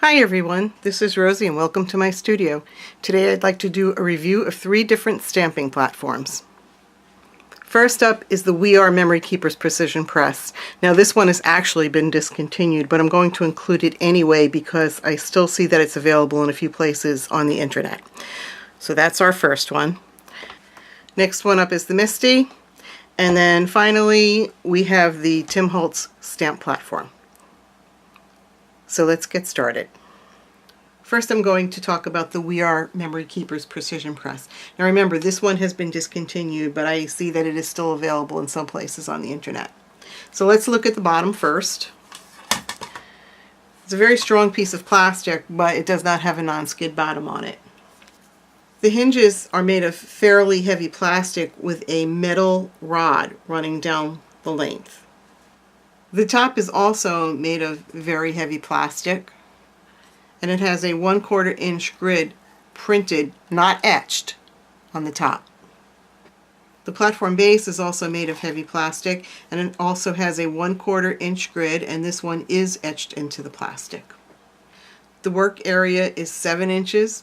Hi everyone, this is Rosie and welcome to my studio. Today I'd like to do a review of 3 different stamping platforms. First up is the We Are Memory Keepers Precision Press. Now this one has actually been discontinued, but I'm going to include it anyway because I still see that it's available in a few places on the internet. So that's our first one. Next one up is the Misti, and then finally we have the Holtz stamp platform. So let's get started. First I'm going to talk about the We Are Memory Keepers Precision Press. Now remember, this one has been discontinued, but I see that it is still available in some places on the internet. So let's look at the bottom first. It's a very strong piece of plastic, but it does not have a non-skid bottom on it. The hinges are made of fairly heavy plastic with a metal rod running down the length. The top is also made of very heavy plastic, and it has a 1/4 inch grid printed, not etched, on the top. The platform base is also made of heavy plastic, and it also has a 1/4 inch grid, and this one is etched into the plastic. The work area is 7 inches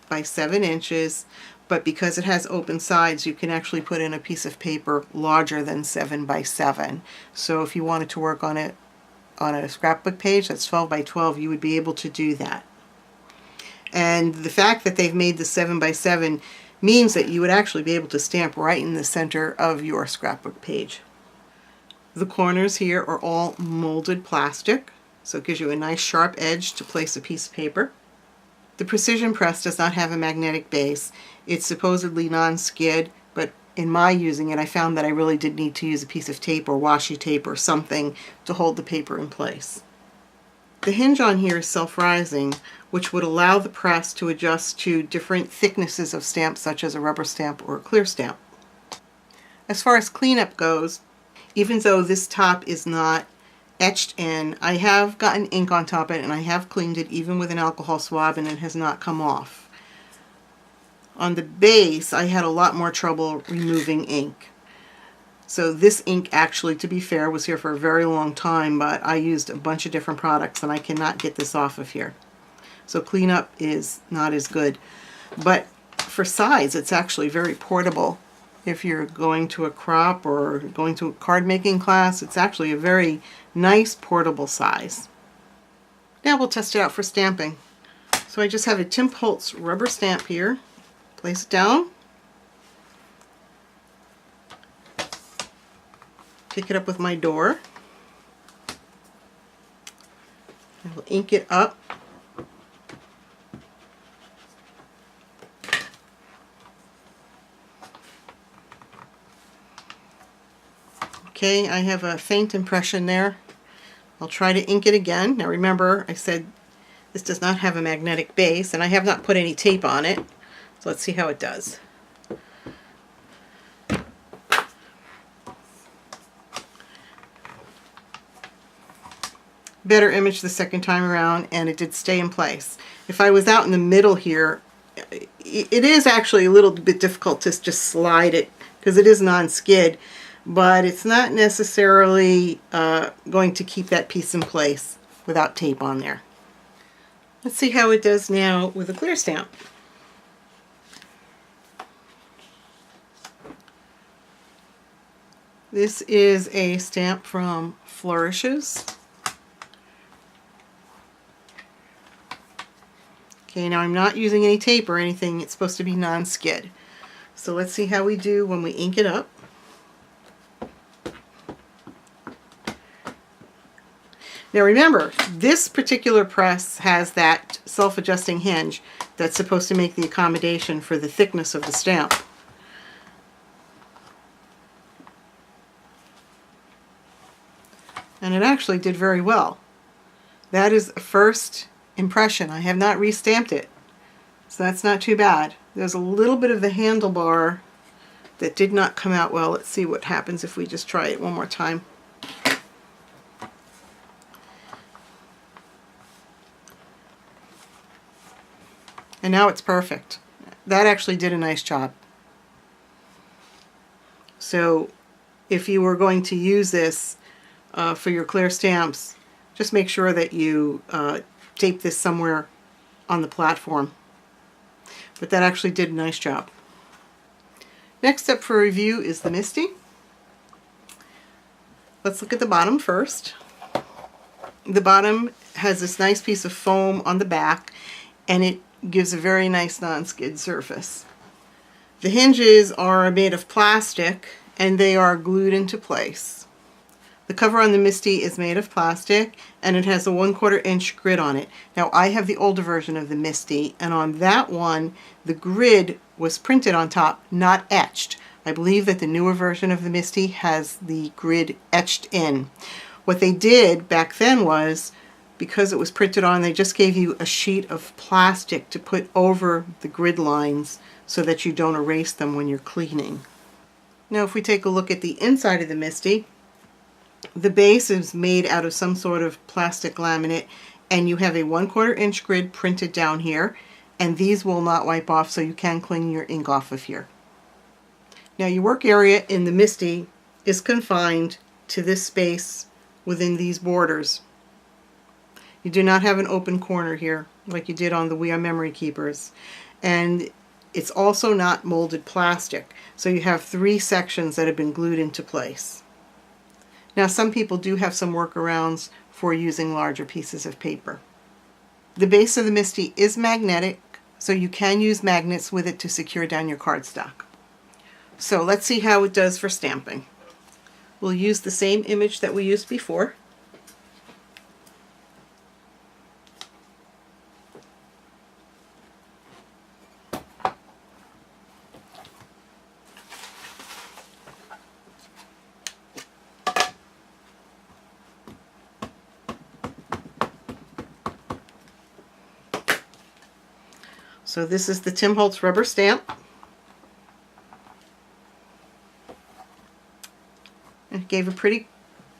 by 7 inches, but because it has open sides, you can actually put in a piece of paper larger than 7 by 7. So if you wanted to work on it on a scrapbook page that's 12 by 12, you would be able to do that. And the fact that they've made the 7 by 7 means that you would actually be able to stamp right in the center of your scrapbook page. The corners here are all molded plastic, so it gives you a nice sharp edge to place a piece of paper. The Precision Press does not have a magnetic base. It's supposedly non-skid, but in my using it I found that I really did need to use a piece of tape or washi tape or something to hold the paper in place. The hinge on here is self-rising, which would allow the press to adjust to different thicknesses of stamps, such as a rubber stamp or a clear stamp. As far as cleanup goes, even though this top is not etched in, I have gotten ink on top of it and I have cleaned it even with an alcohol swab, and it has not come off. On the base I had a lot more trouble removing ink. So this ink actually, to be fair, was here for a very long time, but I used a bunch of different products and I cannot get this off of here. So cleanup is not as good. But for size, it's actually very portable. If you're going to a crop or going to a card making class, it's actually a very nice portable size. Now we'll test it out for stamping. So I just have a Holtz rubber stamp here. Place it down. Pick it up with my door. I will ink it up. Okay, I have a faint impression there. I'll try to ink it again. Now remember, I said this does not have a magnetic base, and I have not put any tape on it. So let's see how it does. Better image the second time around, and it did stay in place. If I was out in the middle here, it is actually a little bit difficult to just slide it because it is non-skid, but it's not necessarily going to keep that piece in place without tape on there. Let's see how it does now with a clear stamp. This is a stamp from Flourishes. Okay, now I'm not using any tape or anything. It's supposed to be non-skid. So let's see how we do when we ink it up. Now remember, this particular press has that self-adjusting hinge that's supposed to make the accommodation for the thickness of the stamp. And it actually did very well. That is a first impression. I have not restamped it, so that's not too bad. There's a little bit of the handlebar that did not come out well. Let's see what happens if we just try it one more time. And now it's perfect. That actually did a nice job. So if you were going to use this for your clear stamps, just make sure that you tape this somewhere on the platform. But that actually did a nice job. Next up for review is the Misti. Let's look at the bottom first. The bottom has this nice piece of foam on the back, and it gives a very nice non-skid surface. The hinges are made of plastic, and they are glued into place. The cover on the Misti is made of plastic, and it has a 1/4 inch grid on it. Now I have the older version of the Misti, and on that one the grid was printed on top, not etched. I believe that the newer version of the Misti has the grid etched in. What they did back then was, because it was printed on, they just gave you a sheet of plastic to put over the grid lines so that you don't erase them when you're cleaning. Now if we take a look at the inside of the Misti, the base is made out of some sort of plastic laminate, and you have a 1/4 inch grid printed down here, and these will not wipe off, so you can clean your ink off of here. Now your work area in the Misti is confined to this space within these borders. You do not have an open corner here like you did on the We Are Memory Keepers, and it's also not molded plastic, so you have 3 sections that have been glued into place. Now some people do have some workarounds for using larger pieces of paper. The base of the Misti is magnetic, so you can use magnets with it to secure down your cardstock. So let's see how it does for stamping. We'll use the same image that we used before. So this is the Tim Holtz rubber stamp. It gave a pretty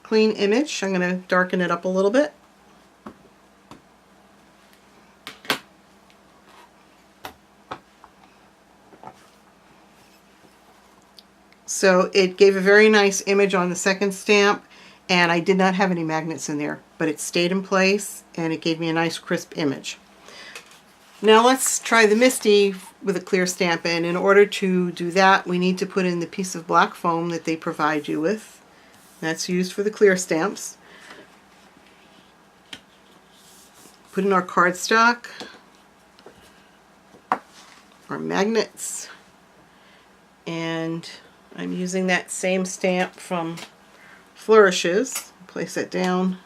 clean image. I'm going to darken it up a little bit. So it gave a very nice image on the second stamp, and I did not have any magnets in there, but it stayed in place and it gave me a nice crisp image. Now let's try the Misti with a clear stamp in. In order to do that, we need to put in the piece of black foam that they provide you with. That's used for the clear stamps. Put in our cardstock, our magnets, and I'm using that same stamp from Flourishes. Place it down,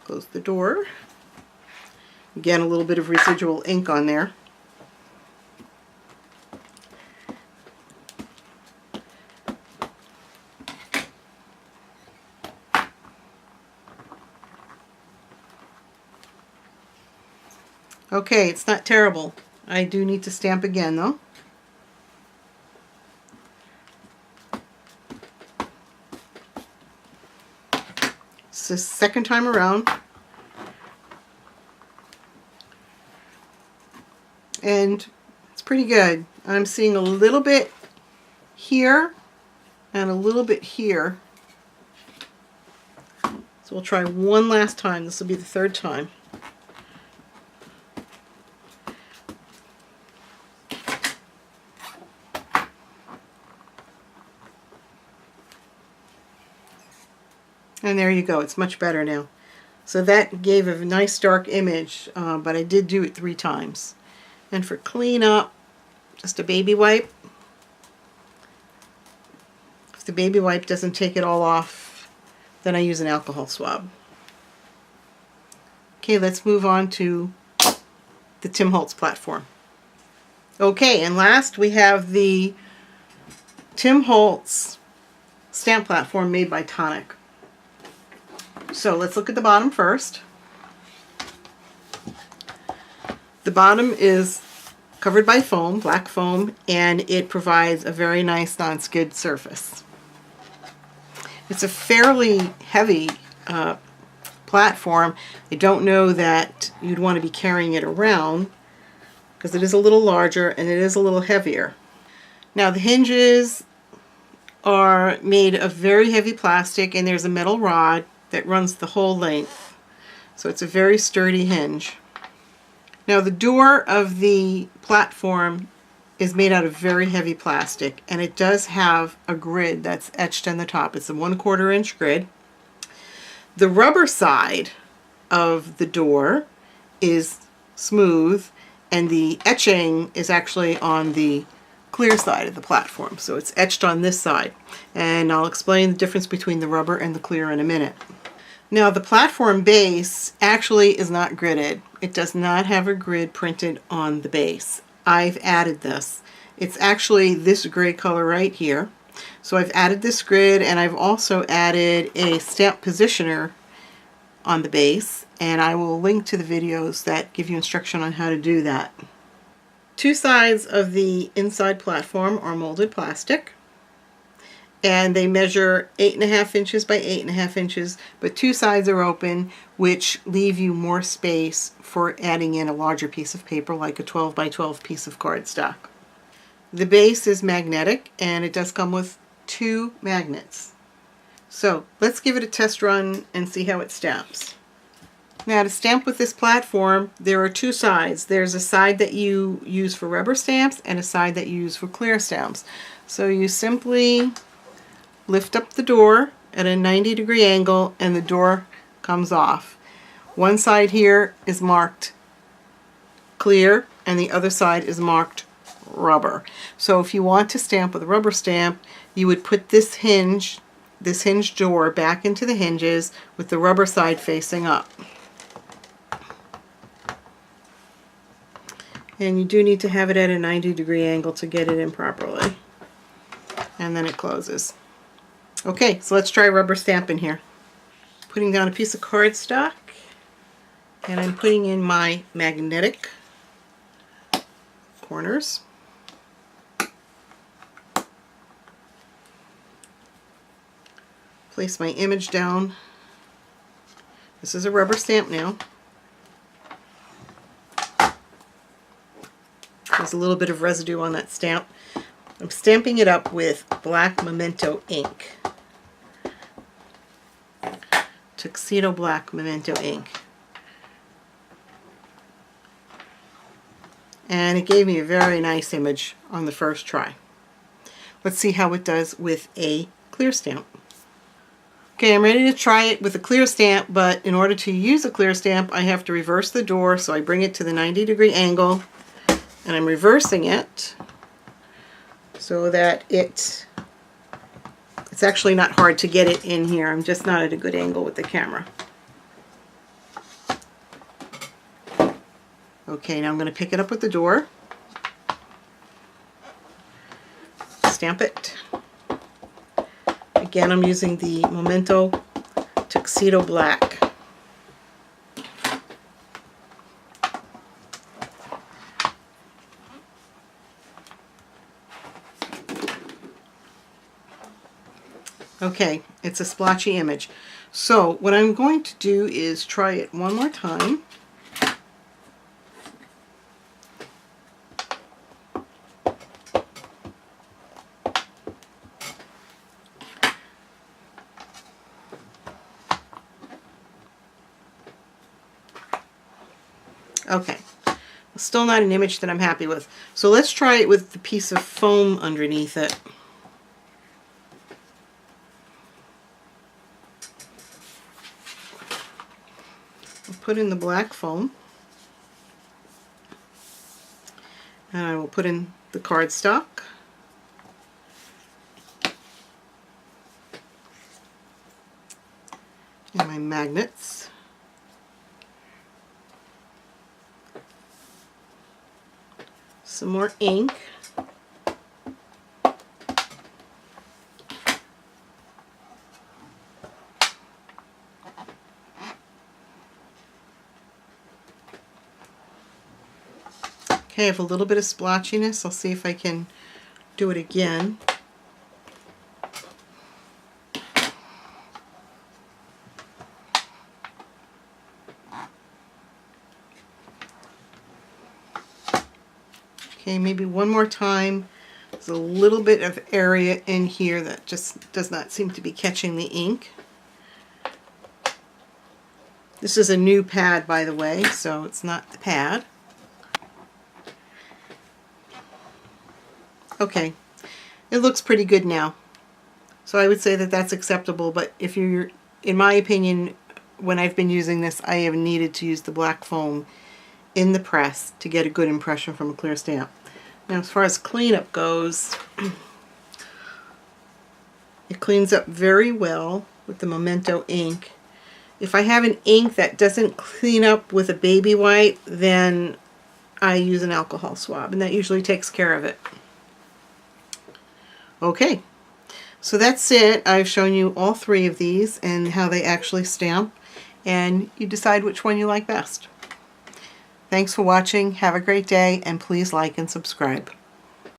close the door. Again, a little bit of residual ink on there. Okay, it's not terrible. I do need to stamp again though. It's the second time around. And it's pretty good. I'm seeing a little bit here and a little bit here. So we'll try one last time. This will be the third time. And there you go. It's much better now. So that gave a nice dark image, but I did do it 3 times. And for cleanup, just a baby wipe. If the baby wipe doesn't take it all off, then I use an alcohol swab. Okay, let's move on to the Tim Holtz platform. Okay, and last we have the Tim Holtz stamp platform made by Tonic. So let's look at the bottom first. The bottom is covered by foam, black foam, and it provides a very nice non-skid surface. It's a fairly heavy platform. I don't know that you'd want to be carrying it around because it is a little larger and it is a little heavier. Now the hinges are made of very heavy plastic, and there's a metal rod that runs the whole length. So it's a very sturdy hinge. Now the door of the platform is made out of very heavy plastic, and it does have a grid that's etched on the top. It's a 1/4 inch grid. The rubber side of the door is smooth, and the etching is actually on the clear side of the platform. So it's etched on this side, and I'll explain the difference between the rubber and the clear in a minute. Now the platform base actually is not gridded. It does not have a grid printed on the base. I've added this. It's actually this gray color right here. So I've added this grid, and I've also added a stamp positioner on the base, and I will link to the videos that give you instruction on how to do that. Two sides of the inside platform are molded plastic, and they measure 8.5 inches by 8.5 inches, but two sides are open, which leave you more space for adding in a larger piece of paper, like a 12 by 12 piece of cardstock. The base is magnetic, and it does come with 2 magnets. So let's give it a test run and see how it stamps. Now to stamp with this platform, there are 2 sides. There's a side that you use for rubber stamps and a side that you use for clear stamps. So you simply lift up the door at a 90-degree angle, and the door comes off. One side here is marked clear, and the other side is marked rubber. So if you want to stamp with a rubber stamp, you would put this hinge door back into the hinges with the rubber side facing up. And you do need to have it at a 90-degree angle to get it in properly. And then it closes. Okay, so let's try rubber stamping here. Putting down a piece of cardstock, and I'm putting in my magnetic corners. Place my image down. This is a rubber stamp now. There's a little bit of residue on that stamp. I'm stamping it up with black Memento ink. Tuxedo black Memento ink. And it gave me a very nice image on the first try. Let's see how it does with a clear stamp. Okay, I'm ready to try it with a clear stamp, but in order to use a clear stamp, I have to reverse the door, so I bring it to the 90-degree angle, and I'm reversing it so that it's actually not hard to get it in here. I'm just not at a good angle with the camera. Okay, now I'm going to pick it up with the door, stamp it. Again, I'm using the Memento Tuxedo Black. Okay, it's a splotchy image. So what I'm going to do is try it one more time. Okay, still not an image that I'm happy with. So let's try it with the piece of foam underneath it. I'll put in the black foam, and I will put in the cardstock. And my magnets. Some more ink. Okay, I have a little bit of splotchiness. I'll see if I can do it again. Okay, maybe one more time. There's a little bit of area in here that just does not seem to be catching the ink. This is a new pad, by the way, so it's not the pad. Okay, it looks pretty good now. So I would say that that's acceptable, but if you're, in my opinion, when I've been using this, I have needed to use the black foam in the press to get a good impression from a clear stamp. Now as far as cleanup goes, it cleans up very well with the Memento ink. If I have an ink that doesn't clean up with a baby white, then I use an alcohol swab, and that usually takes care of it. Okay, so that's it. I've shown you all three of these and how they actually stamp, and you decide which one you like best. Thanks for watching. Have a great day, and please like and subscribe.